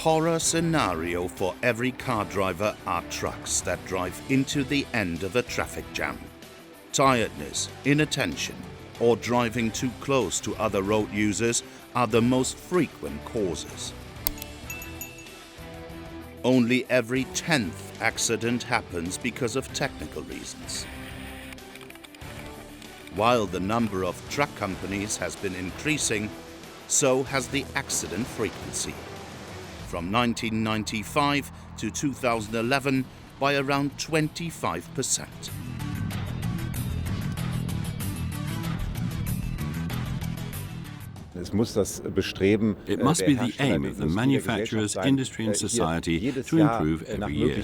horror scenario for every car driver are trucks that drive into the end of a traffic jam. Tiredness, inattention, or driving too close to other road users are the most frequent causes. Only every 10th accident happens because of technical reasons. While the number of truck companies has been increasing, so has the accident frequency. From 1995 to 2011 by around 25%. It must be the aim of the manufacturers, industry and society to improve every year.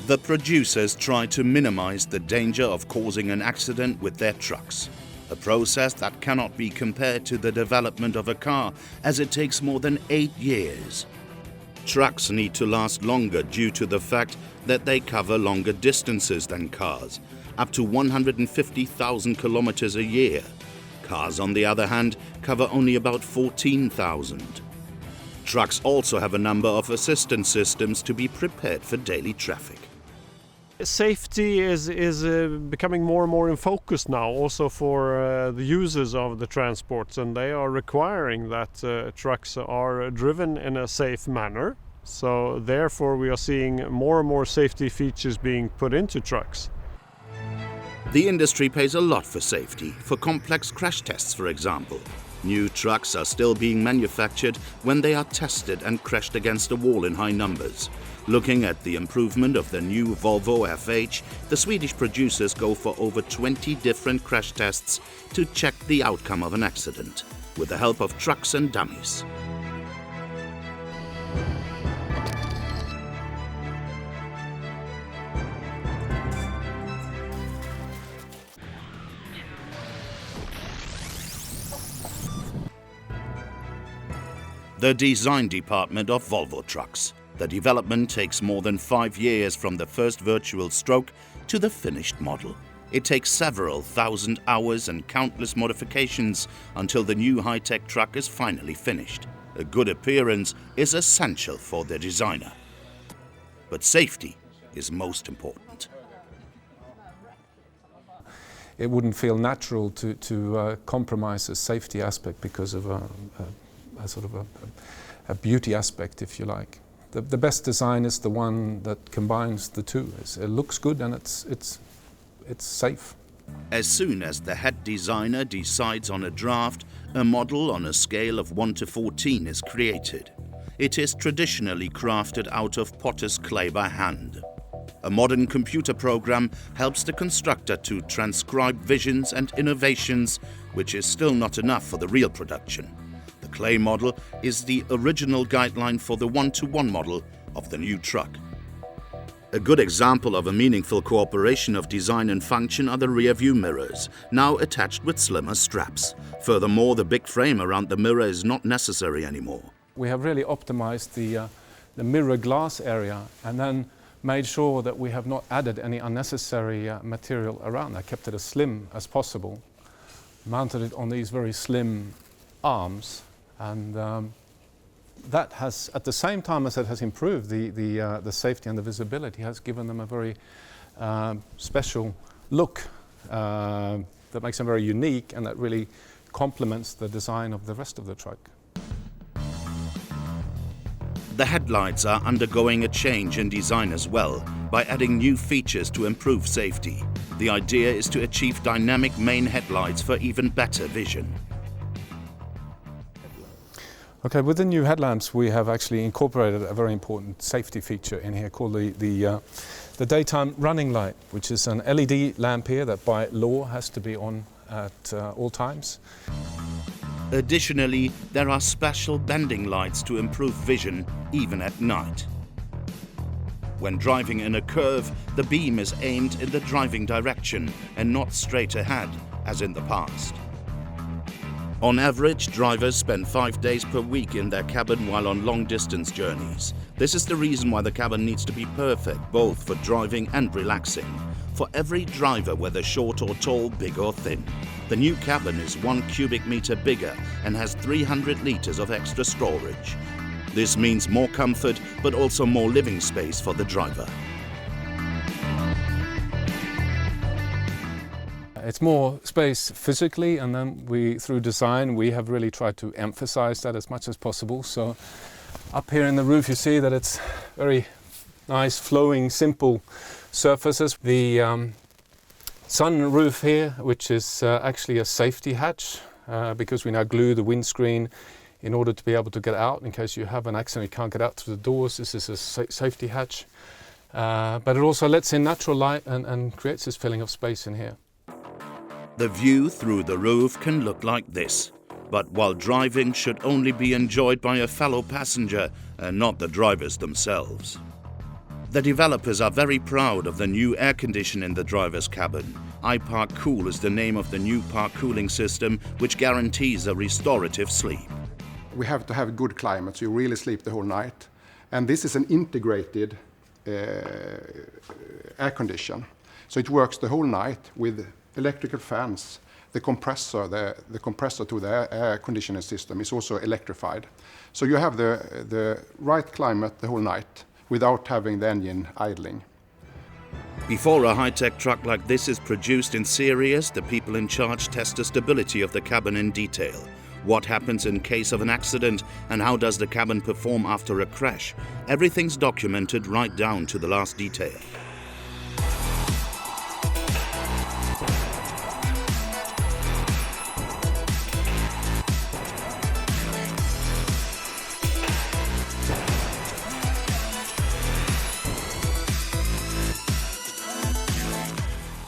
The producers try to minimize the danger of causing an accident with their trucks, a process that cannot be compared to the development of a car, as it takes more than 8 years. Trucks need to last longer due to the fact that they cover longer distances than cars, up to 150,000 kilometers a year. Cars, on the other hand, cover only about 14,000. Trucks also have a number of assistance systems to be prepared for daily traffic. Safety is becoming more and more in focus now, also for the users of the transports, and they are requiring that trucks are driven in a safe manner. So therefore we are seeing more and more safety features being put into trucks. The industry pays a lot for safety, for complex crash tests, for example. New trucks are still being manufactured when they are tested and crashed against a wall in high numbers. Looking at the improvement of the new Volvo FH, the Swedish producers go for over 20 different crash tests to check the outcome of an accident, with the help of trucks and dummies. The design department of Volvo Trucks. The development takes more than 5 years from the first virtual stroke to the finished model. It takes several thousand hours and countless modifications until the new high-tech truck is finally finished. A good appearance is essential for the designer. But safety is most important. It wouldn't feel natural to compromise the safety aspect because of a sort of a beauty aspect, if you like. The best design is the one that combines the two. It looks good and it's safe. As soon as the head designer decides on a draft, a model on a scale of 1 to 14 is created. It is traditionally crafted out of potter's clay by hand. A modern computer program helps the constructor to transcribe visions and innovations, which is still not enough for the real production. The clay model is the original guideline for the one-to-one model of the new truck. A good example of a meaningful cooperation of design and function are the rear-view mirrors, now attached with slimmer straps. Furthermore, the big frame around the mirror is not necessary anymore. We have really optimized the mirror glass area and then made sure that we have not added any unnecessary material around. I kept it as slim as possible, mounted it on these very slim arms, and that has, at the same time as it has improved the safety and the visibility, has given them a very special look that makes them very unique and that really complements the design of the rest of the truck. The headlights are undergoing a change in design as well, by adding new features to improve safety. The idea is to achieve dynamic main headlights for even better vision. Okay, with the new headlamps we have actually incorporated a very important safety feature in here called the daytime running light, which is an LED lamp here that by law has to be on at all times. Additionally, there are special bending lights to improve vision even at night. When driving in a curve, the beam is aimed in the driving direction and not straight ahead, as in the past. On average, drivers spend 5 days per week in their cabin while on long-distance journeys. This is the reason why the cabin needs to be perfect, both for driving and relaxing. for every driver, whether short or tall, big or thin. The new cabin is 1 cubic meter bigger and has 300 liters of extra storage. This means more comfort, but also more living space for the driver. It's more space physically, and then through design, we have really tried to emphasize that as much as possible. So up here in the roof, you see that it's very nice, flowing, simple surfaces. The sun roof here, which is actually a safety hatch, because we now glue the windscreen in order to be able to get out in case you have an accident, you can't get out through the doors. This is a safety hatch. But it also lets in natural light and creates this feeling of space in here. The view through the roof can look like this, but while driving should only be enjoyed by a fellow passenger and not the drivers themselves. The developers are very proud of the new air condition in the driver's cabin. iPark Cool is the name of the new park cooling system, which guarantees a restorative sleep. We have to have good climate, so you really sleep the whole night. And this is an integrated air condition. So it works the whole night with electrical fans. The compressor to the air conditioning system is also electrified. So you have the right climate the whole night without having the engine idling. Before a high-tech truck like this is produced in series, the people in charge test the stability of the cabin in detail. What happens in case of an accident and how does the cabin perform after a crash? Everything's documented right down to the last detail.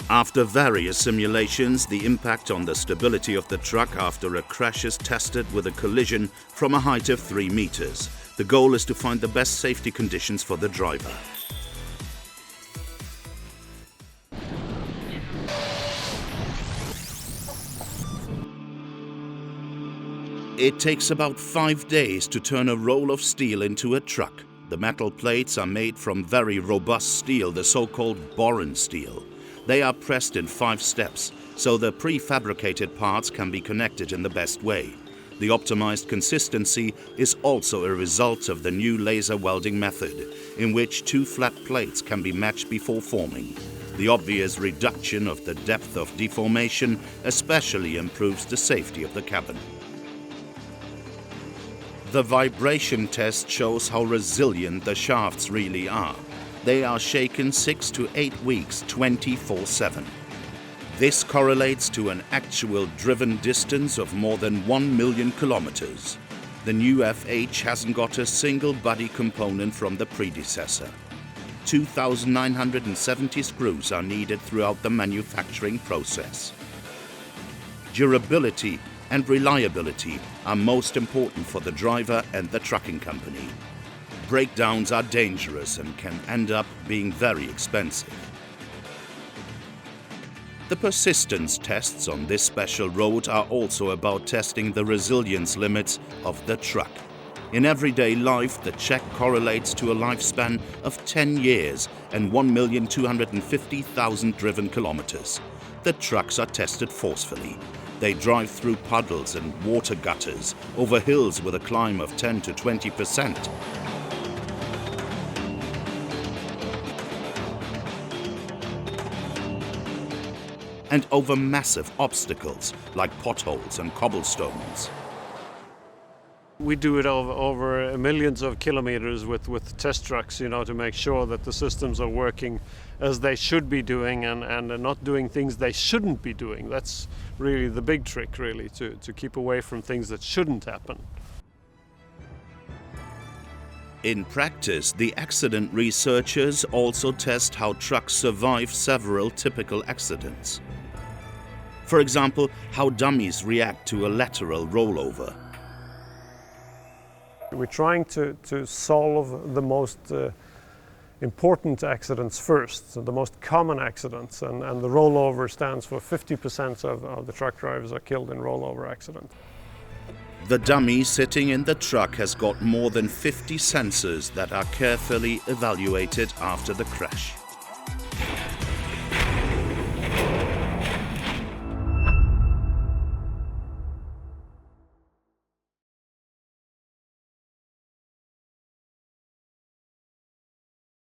After various simulations, the impact on the stability of the truck after a crash is tested with a collision from a height of 3 meters. The goal is to find the best safety conditions for the driver. It takes about 5 days to turn a roll of steel into a truck. The metal plates are made from very robust steel, the so-called boron steel. They are pressed in 5 steps, so the prefabricated parts can be connected in the best way. The optimized consistency is also a result of the new laser welding method, in which 2 flat plates can be matched before forming. The obvious reduction of the depth of deformation especially improves the safety of the cabin. The vibration test shows how resilient the shafts really are. They are shaken 6 to 8 weeks, 24/7. This correlates to an actual driven distance of more than 1 million kilometers. The new FH hasn't got a single body component from the predecessor. 2,970 screws are needed throughout the manufacturing process. Durability and reliability are most important for the driver and the trucking company. Breakdowns are dangerous and can end up being very expensive. The persistence tests on this special road are also about testing the resilience limits of the truck. In everyday life, the check correlates to a lifespan of 10 years and 1,250,000 driven kilometers. The trucks are tested forcefully. They drive through puddles and water gutters, over hills with a climb of 10 to 20%. And over massive obstacles like potholes and cobblestones. We do it over millions of kilometers with test trucks, to make sure that the systems are working as they should be doing and not doing things they shouldn't be doing. That's really the big trick, really, to keep away from things that shouldn't happen. In practice, the accident researchers also test how trucks survive several typical accidents. For example, how dummies react to a lateral rollover. We're trying to solve the most important accidents first, so the most common accidents, and the rollover stands for 50% of the truck drivers are killed in rollover accidents. The dummy sitting in the truck has got more than 50 sensors that are carefully evaluated after the crash.